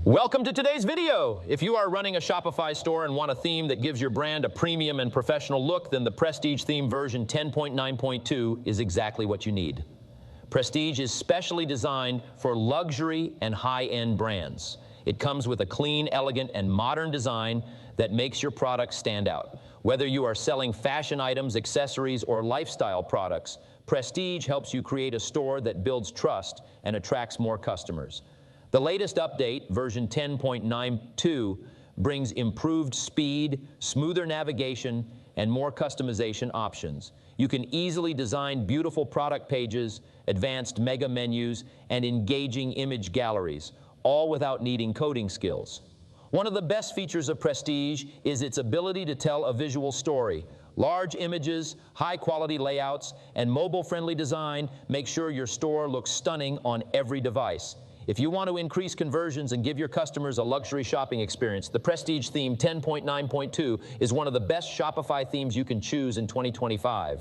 Welcome to today's video. If you are running a Shopify store and want a theme that gives your brand a premium and professional look, then the Prestige theme version 10.9.2 is exactly what you need. Prestige is specially designed for luxury and high-end brands. It comes with a clean, elegant, and modern design that makes your product stand out. Whether you are selling fashion items, accessories, or lifestyle products, Prestige helps you create a store that builds trust and attracts more customers. The latest update, version 10.92, brings improved speed, smoother navigation, and more customization options. You can easily design beautiful product pages, advanced mega menus, and engaging image galleries, all without needing coding skills. One of the best features of Prestige is its ability to tell a visual story. Large images, high-quality layouts, and mobile-friendly design make sure your store looks stunning on every device. If you want to increase conversions and give your customers a luxury shopping experience, the Prestige theme 10.9.2 is one of the best Shopify themes you can choose in 2025.